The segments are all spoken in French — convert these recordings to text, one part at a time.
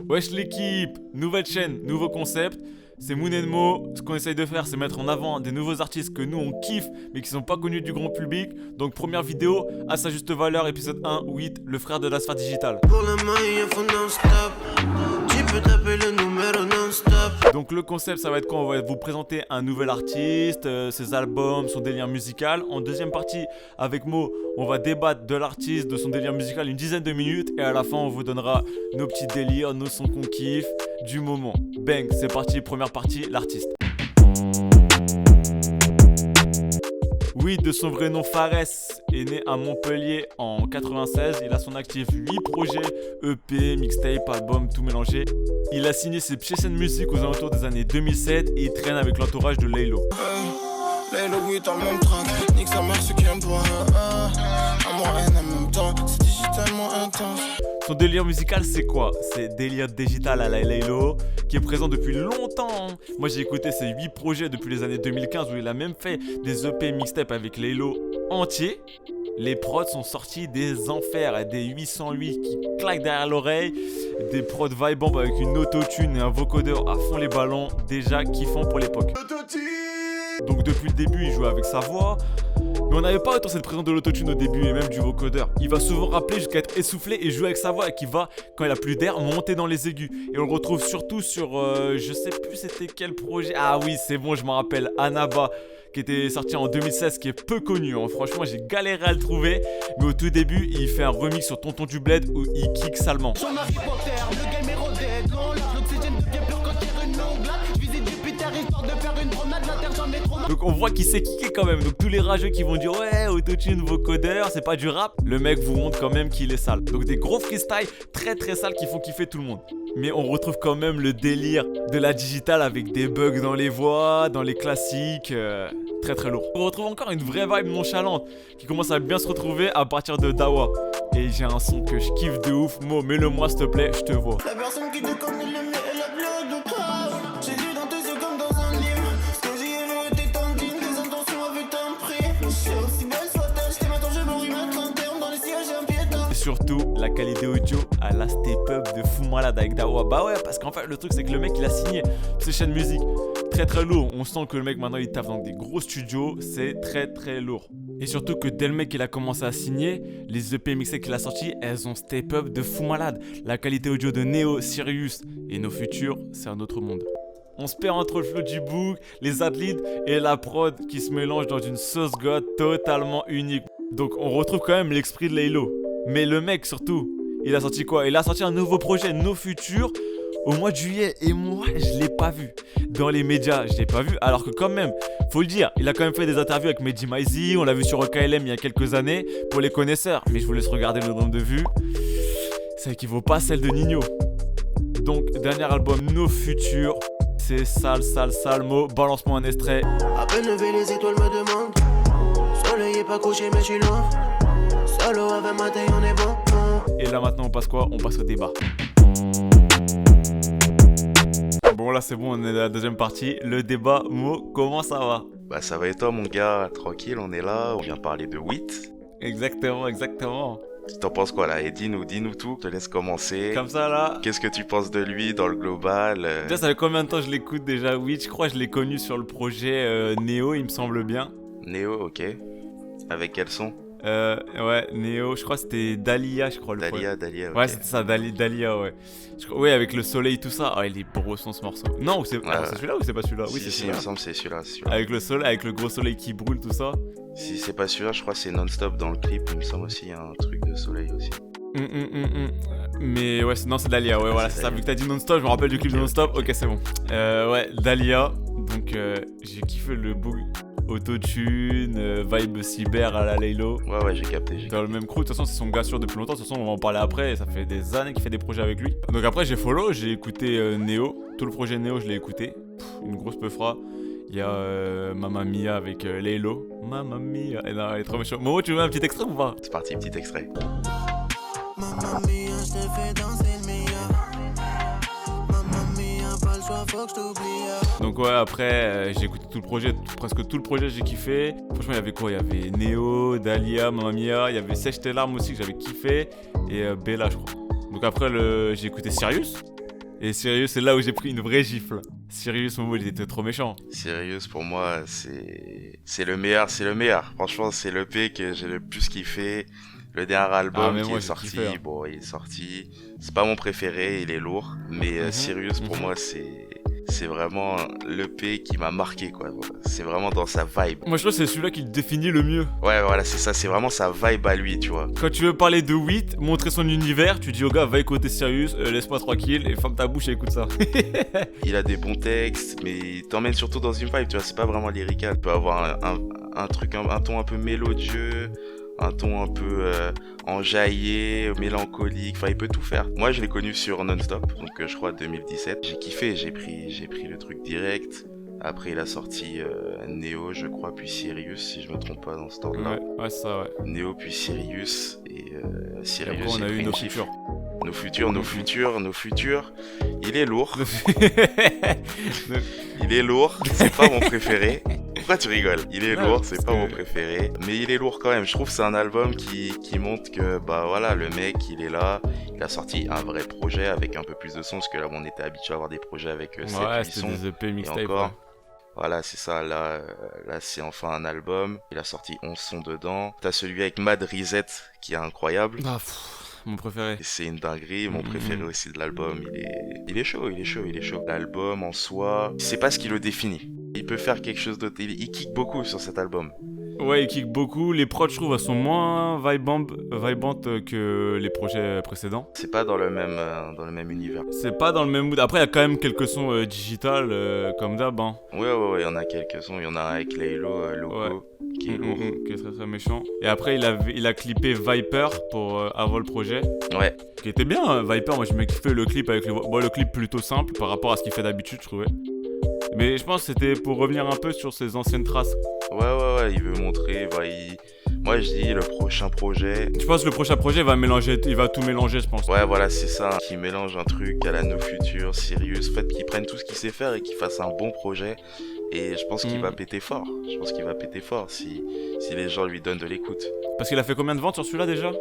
Wesh l'équipe, nouvelle chaîne, nouveau concept. C'est Moon & Mo. Ce qu'on essaye de faire, c'est mettre en avant des nouveaux artistes que nous on kiffe mais qui sont pas connus du grand public. Donc première vidéo, à sa juste valeur, épisode 1, 8, le frère de la sphère digitale. Pour la main, il faut non-stop. Tu peux taper le numéro non-stop. Donc le concept, ça va être quoi? On va vous présenter un nouvel artiste, ses albums, son délire musical. En deuxième partie, avec Mo, on va débattre de l'artiste, de son délire musical une dizaine de minutes. Et à la fin, on vous donnera nos petits délires, nos sons qu'on kiffe du moment. Bang, c'est parti, première partie, l'artiste. Oui, de son vrai nom Fares, est né à Montpellier en 96. Il a son actif 8 projets, EP, mixtape, album, tout mélangé. Il a signé ses Pchessen Music aux alentours des années 2007 et il traîne avec l'entourage de Laylo. Laylo, oui, dans le même track. Nique sa mère, ceux qui aiment toi. Amour, haine en même temps. C'est digitalement intense. Son délire musical, c'est quoi? C'est délire digital à la Laylo, qui est présent depuis longtemps. Moi, j'ai écouté ses 8 projets depuis les années 2015, où il a même fait des EP mixtape avec Laylo entiers. Les prods sont sortis des enfers, des 808 qui claquent derrière l'oreille, des prods vibant avec une autotune et un vocodeur à fond les ballons, déjà kiffant pour l'époque. Donc depuis le début, il jouait avec sa voix. Mais on n'avait pas autant cette présence de l'autotune au début et même du vocodeur. Il va souvent rappeler jusqu'à être essoufflé et jouer avec sa voix et qui va, quand il a plus d'air, monter dans les aigus. Et on le retrouve surtout sur, je sais plus c'était quel projet. Ah oui, c'est bon, je m'en rappelle, Anaba, qui était sorti en 2016, qui est peu connu. Hein. Franchement, j'ai galéré à le trouver. Mais au tout début, il fait un remix sur Tonton du Bled où il kick salement. Son Harry Potter, le game est rodé. Dans l'art, l'oxygène devient pur quand tire une longue latte. Je visite Jupiter histoire de faire une promenade. La terre, j'en ai trop marre. Donc on voit qu'il sait kicker quand même. Donc tous les rageux qui vont dire ouais, autotune, vocodeur, c'est pas du rap. Le mec vous montre quand même qu'il est sale. Donc des gros freestyles très très sales qui font kiffer tout le monde. Mais on retrouve quand même le délire de la digitale avec des bugs dans les voix, dans les classiques. Très très lourd. On retrouve encore une vraie vibe nonchalante qui commence à bien se retrouver à partir de Dawa. Et j'ai un son que je kiffe de ouf. Mo, mets-le-moi s'il te plaît, je te vois. La personne qui te connaît le mieux est la plus de toi. J'ai lu dans tes yeux comme dans un livre. Ce que j'y ai vu était en digne. Tes intentions avaient un prix. C'est aussi belle soit-elle. Je t'ai maintenant je m'aurais mettre un terme dans les sièges impiétants. Et surtout, la qualité audio à la step-up de fou malade avec Dawa. Bah ouais, parce qu'en fait, le truc c'est que le mec il a signé ses chaînes musique. Très très lourd. On sent que le mec maintenant il tape dans des gros studios. C'est très très lourd. Et surtout que dès le mec il a commencé à signer, les EP mixés qu'il a sortis, elles ont step up de fou malade. La qualité audio de Neo, Sirius et nos futurs, c'est un autre monde. On se perd entre le flow du book, les adlibs et la prod qui se mélangent dans une sauce god totalement unique. Donc on retrouve quand même l'esprit de Laylo. Mais le mec surtout, il a sorti quoi? Il a sorti un nouveau projet, Nos Futurs, au mois de juillet. Et moi, je l'ai pas vu. Dans les médias, je l'ai pas vu. Alors que quand même, faut le dire, il a quand même fait des interviews avec Mehdi Maizi. On l'a vu sur OKLM il y a quelques années. Pour les connaisseurs, mais je vous laisse regarder le nombre de vues. Ça équivaut pas à celle de Nino. Donc, dernier album, Nos Futurs. C'est sale, sale, sale. Mo, balance-moi un extrait. À peine levé, les étoiles me demandent. Soleil est pas couché, mais je suis loin. Solo avec ma taille, on est bon. Et là maintenant, on passe quoi? On passe au débat. Bon là c'est bon, on est dans la deuxième partie. Le débat, Mo, comment ça va? Bah ça va et toi mon gars, tranquille, on est là, on vient parler de Wheat. Exactement, exactement. T'en penses quoi là? Et dis-nous tout, je te laisse commencer. Comme ça là. Qu'est-ce que tu penses de lui dans le global? Déjà ça fait combien de temps je l'écoute déjà? Oui, je crois que je l'ai connu sur le projet Neo, il me semble bien. Neo, ok. Avec quel son? Ouais, Neo, je crois que c'était Dahlia, je crois le projet. Dahlia, ok. Ouais, c'était ça, Dahlia, ouais. Ouais, avec le soleil tout ça. Ah, il est beau son ce morceau. Non, c'est c'est celui-là ou c'est pas celui-là? Oui, c'est si, celui-là. il me semble que c'est celui-là. Avec le soleil, avec le gros soleil qui brûle tout ça. Si c'est pas celui-là, je crois que c'est non-stop dans le clip, il me semble aussi, il y a un truc de soleil aussi. Mais ouais, non, c'est Dahlia, ouais, voilà, c'est ça. Vu que t'as dit non-stop, je me rappelle du clip de non-stop. Ok, c'est bon. Ouais, Dahlia. Donc, j'ai kiffé le boucle autotune, vibe cyber à la Laylo. Ouais, j'ai capté. Dans le même crew, de toute façon, c'est son gars sûr depuis longtemps. De toute façon, on va en parler après. Et ça fait des années qu'il fait des projets avec lui. Donc, après, j'ai follow, j'ai écouté Neo. Tout le projet Neo, je l'ai écouté. Une grosse peufra. Il y a Mamma Mia avec Laylo. Mamma Mia. Et non, elle est trop méchante. Momo, tu veux un petit extrait ou pas? C'est parti, petit extrait. Mamma Mia, je te fais danser le meilleur. Mamma Mia, pas le choix, faut que je t'oublie. Donc ouais, après j'ai écouté tout le projet, presque tout le projet j'ai kiffé. Franchement il y avait quoi? Il y avait Neo, Dahlia, Mamma Mia, il y avait Sèche tes larmes aussi que j'avais kiffé. Et Bella je crois. Donc après j'ai écouté Sirius. Et Sirius, c'est là où j'ai pris une vraie gifle. Sirius, Momo, il était trop méchant. Sirius, pour moi, c'est le meilleur, c'est le meilleur. Franchement, c'est l'EP que j'ai le plus kiffé. Le dernier album mais qui moi, est j'ai sorti, kiffé, hein. bon, il est sorti. C'est pas mon préféré, il est lourd. Mais Sirius, pour moi, c'est vraiment l'EP qui m'a marqué, quoi. Voilà. C'est vraiment dans sa vibe. Moi, je trouve que c'est celui-là qui le définit le mieux. Ouais, voilà, c'est ça. C'est vraiment sa vibe à lui, tu vois. Quand tu veux parler de Wheat, montrer son univers, tu dis au gars, va écouter Sirius, laisse-moi tranquille, et ferme ta bouche et écoute ça. Il a des bons textes, mais il t'emmène surtout dans une vibe, tu vois. C'est pas vraiment lyrical. Il peut avoir un truc, un ton un peu mélodieux, un ton un peu enjaillé, mélancolique, enfin il peut tout faire. Moi je l'ai connu sur Non-Stop, donc je crois 2017. J'ai kiffé, j'ai pris le truc direct. Après il a sorti Neo je crois, puis Sirius si je me trompe pas dans ce temps-là. Ouais, c'est ça, ouais. Neo puis Sirius, et Et Sirius après, on a j'ai eu pris nos une gifle. futurs. Nos futurs. Il est lourd, il est lourd, c'est pas mon préféré. Pourquoi tu rigoles? Il est Non, lourd, parce c'est pas que- mon préféré, mais il est lourd quand même. Je trouve que c'est un album qui montre que bah voilà, le mec il est là, il a sorti un vrai projet avec un peu plus de son, parce que là on était habitué à avoir des projets avec 7 Ouais, 8 c'était sons. des EP Et mixtape. encore, Ouais. voilà, c'est ça, là c'est enfin un album. Il a sorti 11 sons dedans. T'as celui avec Mad Reset qui est incroyable. Ah, mon préféré. Et c'est une dinguerie, mon Mhm. préféré aussi de l'album, il est chaud. L'album en soi, c'est pas ce qui le définit. Il peut faire quelque chose d'autre, il kick beaucoup sur cet album. Ouais, il kick beaucoup. Les prods, je trouve, elles sont moins vibantes que les projets précédents. C'est pas dans le même univers. C'est pas dans le même mood. Après, il y a quand même quelques sons digital, comme d'hab. Hein. Ouais, il y en a quelques sons, il y en a un avec Laylo, Loco, qui est lourd. Qui est très très méchant. Et après, il a clippé Viper pour avant le projet. Ouais, Qui était bien, hein. Viper. Moi, je me kiffé le clip avec le clip plutôt simple par rapport à ce qu'il fait d'habitude, je trouvais. Mais je pense que c'était pour revenir un peu sur ses anciennes traces. ouais, il veut montrer, moi je dis le prochain projet. Je pense que le prochain projet il va tout mélanger, je pense. Ouais, voilà, c'est ça, qui mélange un truc à la No Future, Sirius, en fait, qu'il prenne tout ce qu'il sait faire et qu'il fasse un bon projet. Et je pense qu'il va péter fort. Je pense qu'il va péter fort si les gens lui donnent de l'écoute. Parce qu'il a fait combien de ventes sur celui-là déjà?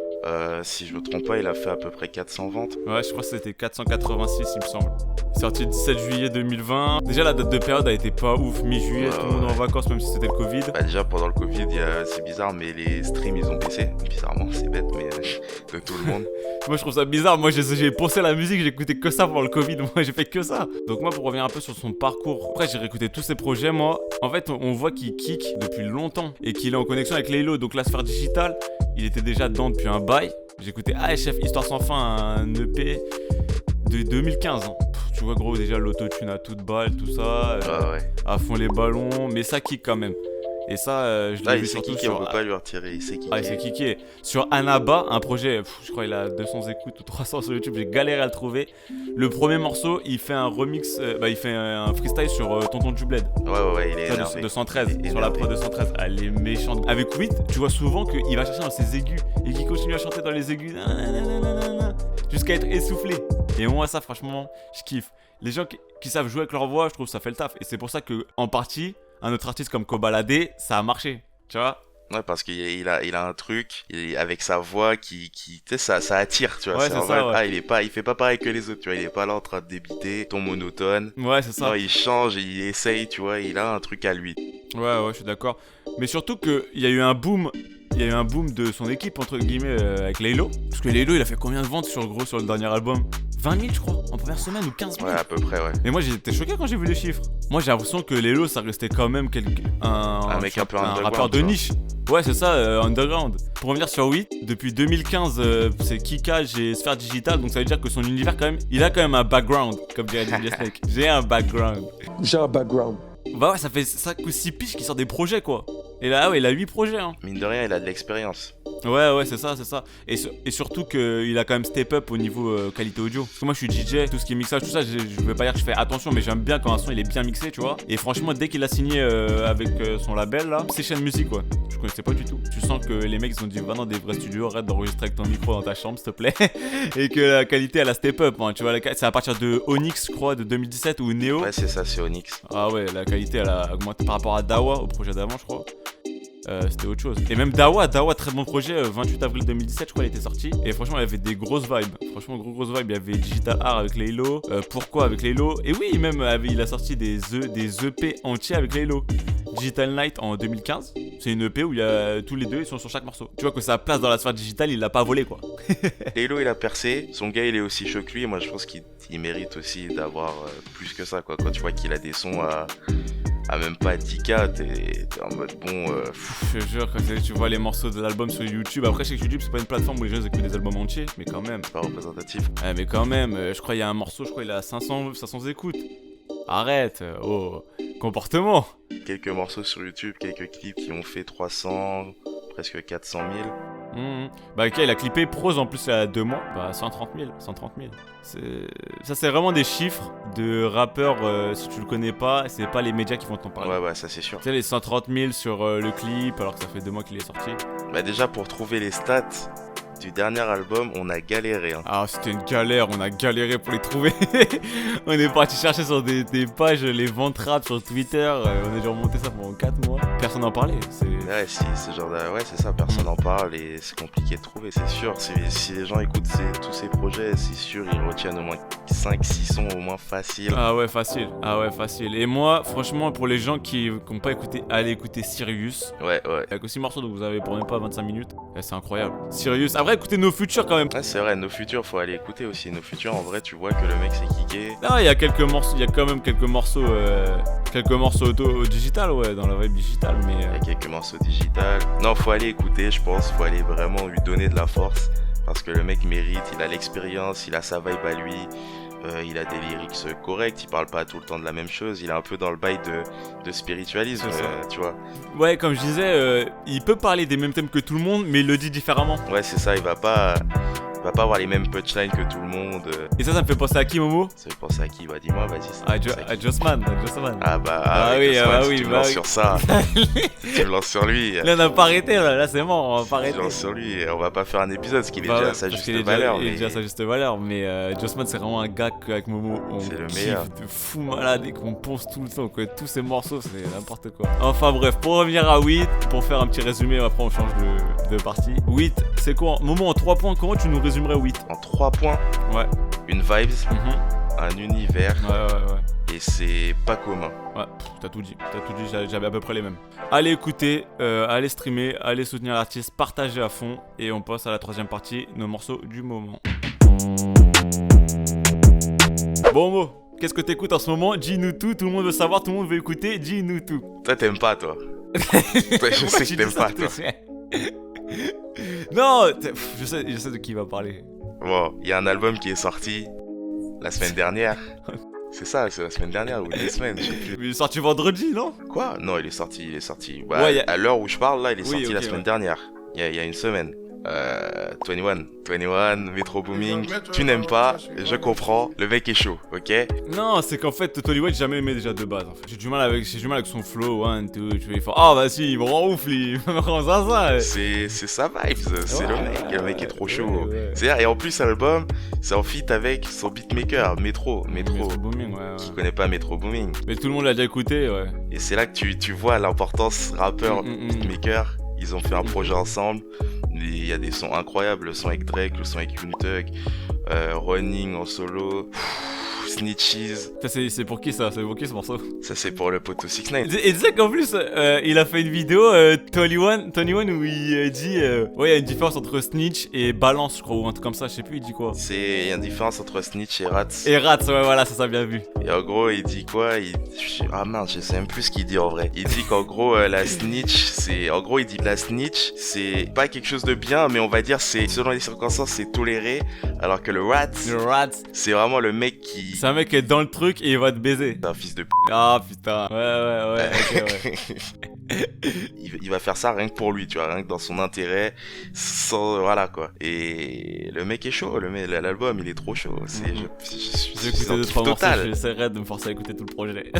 Si je me trompe pas, il a fait à peu près 400 ventes. Ouais, je crois que c'était 486, il me semble. Il est sorti le 17 juillet 2020. Déjà, la date de période a été pas ouf. Mi-juillet, tout le monde est en vacances, même si c'était le Covid. Bah déjà, pendant le Covid, c'est bizarre, mais les streams, ils ont baissé. Bizarrement, c'est bête, mais de tout le monde. Moi, je trouve ça bizarre. Moi, j'ai pensé à la musique, j'écoutais que ça pendant le Covid. Moi, j'ai fait que ça. Donc, moi, pour revenir un peu sur son parcours, après, j'ai réécouté tous ses projets, moi. En fait, on voit qu'il kick depuis longtemps et qu'il est en connexion avec Laylo. Donc, la sphère digitale, il était déjà dedans depuis un bail. J'écoutais ASF Histoire sans fin, un EP de 2015. Hein. Tu vois, gros, déjà l'autotune à toute balle, tout ça. Ouais. À fond les ballons, mais ça kick quand même. Et ça, je l'ai Là, vu il s'est surtout kické, sur... on peut pas lui retirer, il s'est kické. Ah, il s'est kické. Sur Anaba, un projet, je crois qu'il a 200 écoutes ou 300 sur YouTube, j'ai galéré à le trouver. Le premier morceau, il fait un remix, il fait un freestyle sur Tonton du Bled. Ouais, il est Ça, énervé. 213, Il est sur la énervé. prod 213. Elle est méchante. Avec Wheat, tu vois souvent qu'il va chercher dans ses aigus et qu'il continue à chanter dans les aigus nananana, jusqu'à être essoufflé. Et moi, ça, franchement, je kiffe. Les gens qui savent jouer avec leur voix, je trouve que ça fait le taf. Et c'est pour ça que, en partie, un autre artiste comme Kobalade, ça a marché. Tu vois? Ouais, parce qu'il a un truc avec sa voix qui tu sais, ça attire, tu vois. Ouais, c'est en ça, mode, ouais. il fait pas pareil que les autres, tu vois. Il est pas là en train de débiter, ton monotone. Ouais, c'est ça. Non, il change, il essaye, tu vois. Il a un truc à lui. Ouais, je suis d'accord. Mais surtout qu'il y a eu un boom. Il y a eu un boom de son équipe, entre guillemets, avec Laylo. Parce que Laylo, il a fait combien de ventes sur le dernier album? 20 000, je crois, en première semaine ou 15 000. Ouais, à peu près, ouais. Mais moi, j'étais choqué quand j'ai vu les chiffres. Moi, j'ai l'impression que Laylo, ça restait quand même Un mec un peu underground, rappeur de tu vois. niche. Ouais, c'est ça, underground. Pour revenir sur 8, depuis 2015, c'est Kikage et Sphère Digital, donc ça veut dire que son univers, quand même, il a quand même un background, comme dirait DJ Snake. J'ai un background. J'ai un background. Bah ouais, ça fait 5 ou 6 piges qu'il sort des projets, quoi. Et là, ouais, il a 8 projets, hein. Mine de rien, il a de l'expérience. Ouais, c'est ça. Et surtout qu'il a quand même step up au niveau qualité audio. Parce que moi, je suis DJ, tout ce qui est mixage, tout ça, je veux pas dire que je fais attention, mais j'aime bien quand un son il est bien mixé, tu vois. Et franchement, dès qu'il a signé avec son label là, Session Music, ouais. Je connaissais pas du tout. Tu sens que les mecs ils ont dit va dans des vrais studios, arrête d'enregistrer avec ton micro dans ta chambre, s'il te plaît. Et que la qualité elle a step up, hein, tu vois. C'est à partir de Onyx, je crois, de 2017 ou Neo. Ouais, c'est ça, c'est Onyx. Ah ouais, la qualité elle a augmenté par rapport à Dawa, au projet d'avant, je crois. c'était autre chose. Et même Dawa, très bon projet, 28 avril 2017, je crois, il était sorti. Et franchement, il avait des grosses vibes. Franchement, grosses vibes. Il y avait Digital Art avec Laylo. Pourquoi avec Laylo? Et oui, même, il a sorti des EP entiers avec Laylo. Digital Night en 2015. C'est une EP où il y a tous les deux, ils sont sur chaque morceau. Tu vois que sa place dans la sphère digitale, il l'a pas volé, quoi. Laylo, il a percé. Son gars, il est aussi chaud que lui. Moi, je pense qu'il mérite aussi d'avoir plus que ça, quoi. Quand tu vois qu'il a des sons à même pas 10K, t'es en mode bon. Je te jure, quand tu vois les morceaux de l'album sur YouTube, après je sais que YouTube c'est pas une plateforme où les gens écoutent des albums entiers, mais quand même. Pas représentatif. Ouais, mais quand même, je crois qu'il y a un morceau, je crois il a 500 écoutes. Arrête, oh, comportement. Quelques morceaux sur YouTube, quelques clips qui ont fait 300, presque 400 000. Bah ok, il a clippé Prose en plus il y a 2 mois, bah 130 000. Ça c'est vraiment des chiffres de rappeurs, si tu le connais pas, c'est pas les médias qui vont t'en parler. Ouais, ça c'est sûr. Tu sais les 130 000 sur le clip alors que ça fait 2 mois qu'il est sorti. Bah déjà pour trouver les stats du dernier album, on a galéré. Hein. Ah, c'était une galère, on a galéré pour les trouver. On est parti chercher sur des pages, les ventes rap sur Twitter. On a dû remonter ça pendant 4 mois. Personne n'en parlait. Ouais, c'est genre ouais, c'est ça, personne n'en parle et c'est compliqué de trouver, c'est sûr. Si les gens écoutent tous ces projets, c'est sûr, ils retiennent au moins 5-6 sons, au moins facile. Ah ouais, facile. Et moi, franchement, pour les gens qui n'ont pas écouté, allez écouter Sirius. Ouais. Avec aussi morceaux, donc vous avez pour même pas 25 minutes. C'est incroyable. Sirius. Après, écoutez No Future quand même. Ouais, c'est vrai, No Future, faut aller écouter aussi. No Future, en vrai, tu vois que le mec s'est kické. Ah, il y a quelques morceaux, il y a quand même quelques morceaux au digital, ouais, dans la vibe digitale, mais. Il y a quelques morceaux digital. Non, faut aller écouter, je pense. Faut aller vraiment lui donner de la force. Parce que le mec mérite, il a l'expérience, il a sa vibe à lui. Il a des lyrics corrects, il parle pas tout le temps de la même chose, il est un peu dans le bail de spiritualisme, tu vois. Ouais, comme je disais, il peut parler des mêmes thèmes que tout le monde, mais il le dit différemment. Ouais, c'est ça, il va pas avoir les mêmes punchlines que tout le monde. Et ça me fait penser à qui, Momo? Ça me fait penser à qui? Bah dis-moi, vas-y. À Jossman. Ah oui, Jossman, tu me lances sur ça. Tu me lances sur lui. Là, on n'a pas arrêté, là c'est mort, on va pas arrêter. Tu me lances sur lui, on va pas faire un épisode parce qu'il est déjà à sa juste valeur. Il est déjà à sa juste valeur, mais Jossman, c'est vraiment un gars qu'avec Momo, on c'est le kiffe meilleur. De fou malade et qu'on ponce tout le temps, que tous ces morceaux, c'est n'importe quoi. Enfin bref, pour revenir à 8, pour faire un petit résumé, après on change de partie. 8, c'est quoi? Momo, en 3 points, comment tu nous résumerais 8? En 3 points, Ouais. une vibes, un univers, Ouais. et c'est pas commun. Ouais, t'as tout dit, j'avais à peu près les mêmes. Allez écouter, allez streamer, allez soutenir l'artiste, partagez à fond, et on passe à la 3ème partie, nos morceaux du moment. Bon Mo, qu'est-ce que t'écoutes en ce moment? Dis-nous tout le monde veut savoir, tout le monde veut écouter, dis-nous tout. Toi t'aimes pas toi. Toi, je sais que t'aimes pas toi. Non, je sais de qui il va parler. Bon, il y a un album qui est sorti la semaine dernière. C'est ça, c'est la semaine dernière ou 2 semaines, je sais plus. Il est sorti vendredi, non? Quoi? Non, il est sorti. Bah, Ouais, à l'heure où je parle, là, il est sorti la semaine dernière. Il y a une semaine. 21, Metro Booming. Tu n'aimes pas, je comprends. Le mec est chaud, ok? Non, c'est qu'en fait, Tony White, j'ai jamais aimé déjà de base. En fait. J'ai du mal avec son flow, 1, 2, tu vois. Il faut, ah bah si, il me rend ouf, lui. Il me rend ça. C'est sa vibe, c'est le mec est trop chaud. Ouais. C'est-à-dire, et en plus, l'album, c'est en feat avec son beatmaker, Metro Booming, ouais. Qui connaît pas Metro Booming. Mais tout le monde l'a déjà écouté, ouais. Et c'est là que tu vois l'importance rappeur, beatmaker. Ils ont fait un projet ensemble. Il y a des sons incroyables, le son avec Drake, le son avec Young Thug, Running en solo, Snitches. C'est pour qui ça? C'est pour qui ce morceau? Ça c'est pour le poteau 6ix9ine. Et tu sais qu'en plus, il a fait une vidéo, Tony One, où il dit ouais, il y a une différence entre snitch et balance, je crois, ou un truc comme ça, je sais plus, il dit quoi. Il y a une différence entre snitch et rats. Et rats, ouais, voilà, ça bien vu. Et en gros, il dit quoi? Ah mince, je sais même plus ce qu'il dit en vrai. Il dit qu'en gros, la snitch, il dit que la snitch, c'est pas quelque chose de bien, mais on va dire, selon les circonstances, c'est toléré, alors que le rat, c'est vraiment le mec qui... C'est un mec qui est dans le truc et il va te baiser. C'est un fils de p. Ah putain, ouais, ok. Il va faire ça rien que pour lui, tu vois, rien que dans son intérêt, sans, voilà quoi. Et le mec est chaud, l'album il est trop chaud. Je suis écouté en 2-3 kiff morceaux, total. j'essaierai de me forcer à écouter tout le projet.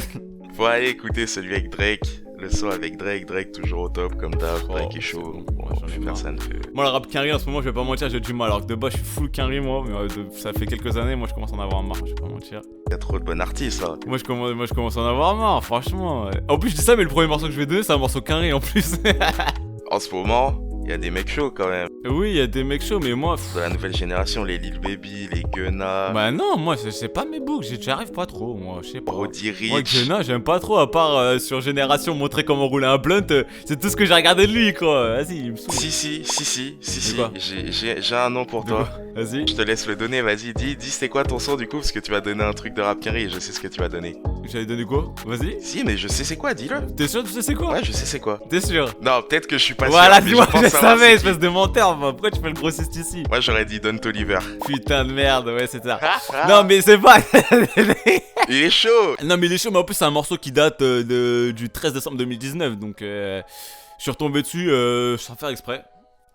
Faut aller écouter celui avec Drake, Le son avec Drake toujours au top, comme d'hab. Oh, Drake est c'est chaud. bon. Bon, Ouais, j'en ai plus marre. personne fait. Moi, le rap Quinry, en ce moment, je vais pas mentir, j'ai du mal. Alors que de base, je suis full Quinry, moi. Mais ça fait quelques années, moi, je commence à en avoir marre. Je vais pas mentir. Il y a trop de bons artistes, là. Moi, je commence à en avoir marre, franchement. Ouais. En plus, je dis ça, mais le premier morceau que je vais donner, c'est un morceau Quinry en plus. En ce moment, il y a des mecs chauds quand même. Oui, il y a des mecs chauds, mais moi. De la nouvelle génération, les Lil Baby, les Gunna, Bah non, moi, c'est pas mes books. J'y arrive pas trop, moi. Je sais pas. Brody Moi, Rich. Gunna, j'aime pas trop, à part sur Génération montrer comment rouler un blunt. C'est tout ce que j'ai regardé de lui, quoi. Vas-y, il me saoule. Si. quoi J'ai un nom pour De toi. quoi Vas-y. Je te laisse le donner, vas-y, dis c'est quoi ton son du coup, parce que tu vas donner un truc de rap Quinry et je sais ce que tu vas donner. J'allais donner quoi Vas-y. Si, mais je sais c'est quoi, dis-le. T'es sûr, tu sais c'est quoi Ouais, je sais c'est quoi. T'es sûr Non, peut-être que je suis pas Voilà, sûr. mais dis-moi, pense je savoir savais, c'est espèce de menteur. Bah, pourquoi tu fais le grossiste ici qui. Moi, j'aurais dit Don Toliver. Putain de merde, ouais, c'est ça. Ah, Non, mais c'est pas. il est chaud. Non, mais il est chaud, mais en plus, c'est un morceau qui date du 13 décembre 2019. Donc, je suis retombé dessus sans faire exprès.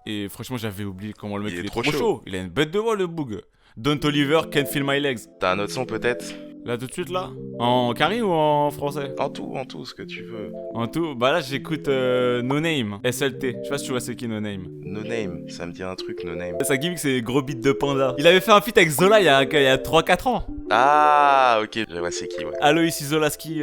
Et franchement, j'avais oublié comment le mec Il est il est trop trop chaud. chaud. Il a une bête de voix, le boug. Don Toliver, Can't Feel My Legs. T'as un autre son peut-être? Là, tout de suite, là En carré ou en français En tout, ce que tu veux. En tout, bah là, j'écoute No Name, SLT. Je sais pas si tu vois c'est qui No Name. No Name, ça me dit un truc, No Name. Sa gimmick, c'est gros beat de panda. Il avait fait un feat avec Zola il y a 3-4 ans. Ah, ok, je vois c'est qui, ouais. Alois Zolaski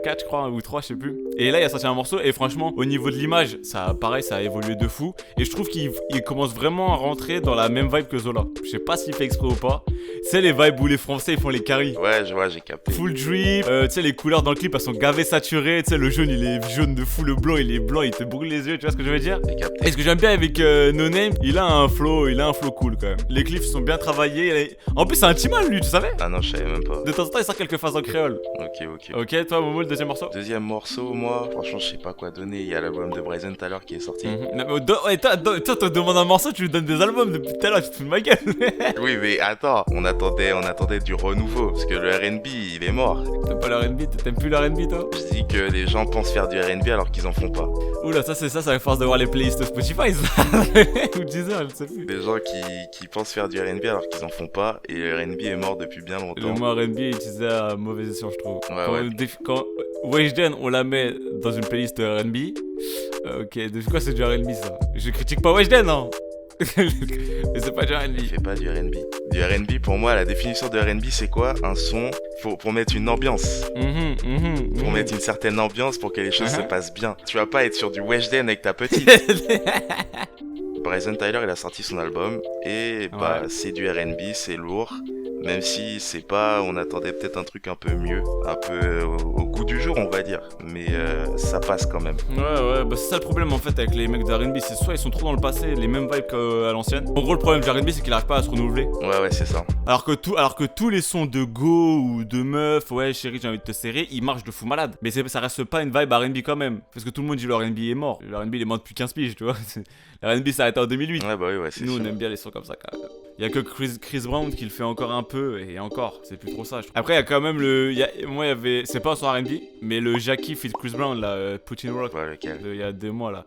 4 je crois ou 3 je sais plus. Et là il a sorti un morceau et franchement au niveau de l'image ça pareil ça a évolué de fou. Et je trouve qu'il commence vraiment à rentrer dans la même vibe que Zola. Je sais pas s'il fait exprès ou pas. C'est les vibes où les français ils font les carries. Ouais, je vois, j'ai capté. Full drip, tu sais les couleurs dans le clip elles sont gavées saturées, tu sais le jaune il est jaune de fou, le blanc il est blanc, il te brûle les yeux, tu vois ce que je veux dire? J'ai capté. Et ce que j'aime bien avec No Name, il a un flow cool quand même. Les clips sont bien travaillés. En plus c'est un Timal lui, tu savais? Ah non, je savais même pas. De temps en temps il sort quelques phases en créole. Ok. Ok, toi Momo le deuxième morceau? Deuxième morceau, moi, franchement, je sais pas quoi donner. Il y a l'album de Bryson tout à l'heure qui est sorti. Non, mais ouais, toi, te demandes un morceau, tu lui donnes des albums depuis tout à l'heure, tu te fous de ma gueule. Oui, mais attends, on attendait du renouveau, parce que le R&B, il est mort. T'aimes pas le R&B, t'aimes plus le R&B toi? Je dis que les gens pensent faire du R&B alors qu'ils en font pas. Oula, ça c'est à force de voir les playlists Spotify, ça. Ou Deezer, je sais plus. Des gens qui pensent faire du R&B alors qu'ils en font pas, et le R&B est mort depuis bien Le longtemps. mot R&B est utilisé à mauvaise escient, je trouve. Ouais. Quand Weshden, on la met dans une playlist R&B, ok, de quoi c'est du R&B ça? Je critique pas Weshden, non. Mais c'est pas du R&B. Il fait pas du R&B. Du R&B, pour moi, la définition de R&B, c'est quoi? Un son pour mettre une ambiance. Pour mettre une certaine ambiance pour que les choses se passent bien. Tu vas pas être sur du Weshden avec ta petite. Bryson Tyler, il a sorti son album et bah Ouais. c'est du R&B, c'est lourd. Même si c'est pas, on attendait peut-être un truc un peu mieux, un peu au goût du jour, on va dire. Mais ça passe quand même. Ouais, bah c'est ça le problème en fait avec les mecs de R&B, c'est soit ils sont trop dans le passé, les mêmes vibes qu'à l'ancienne. En gros, le problème du R&B, c'est qu'il arrive pas à se renouveler. Ouais, c'est ça. Alors que tous les sons de go ou de meuf, ouais chérie j'ai envie de te serrer, ils marchent de fou malade. Mais ça reste pas une vibe R&B quand même. Parce que tout le monde dit le R&B est mort. Le R&B il est mort depuis 15 piges, tu vois. Le R&B s'est arrêté en 2008. Ouais, bah oui, c'est Nous sûr. on aime bien les sons comme ça quand même. Il y a que Chris Brown qui le fait encore un peu et encore, c'est plus trop ça. Je trouve. Après il y a quand même moi il y avait, c'est pas un son R&B, mais le Jackie feat Chris Brown là, Putin Rock, Ouais, lequel? il y a 2 mois là.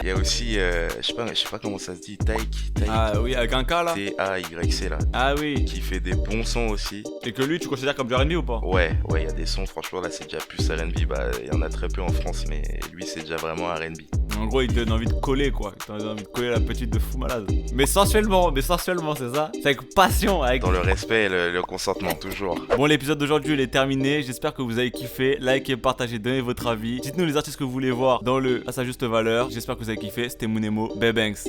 Il y a aussi, je sais pas comment ça se dit, Taïk. Ah oui, avec un K là. T-A-Y-C là. Ah oui. Qui fait des bons sons aussi. Et que lui tu considères comme du R&B ou pas? Ouais, il y a des sons, franchement, là c'est déjà plus R&B. Bah, il y en a très peu en France, mais lui c'est déjà vraiment R&B. En gros, il te donne envie de coller, quoi. Il te donne envie de coller la petite de fou malade. Mais sensuellement, c'est ça. C'est avec passion, avec... Dans le respect et le consentement, toujours. Bon, l'épisode d'aujourd'hui, il est terminé. J'espère que vous avez kiffé. Likez, partagez, donnez votre avis. Dites-nous les artistes que vous voulez voir dans le à sa juste valeur. J'espère que vous avez kiffé. C'était Mounemo. Bebanks.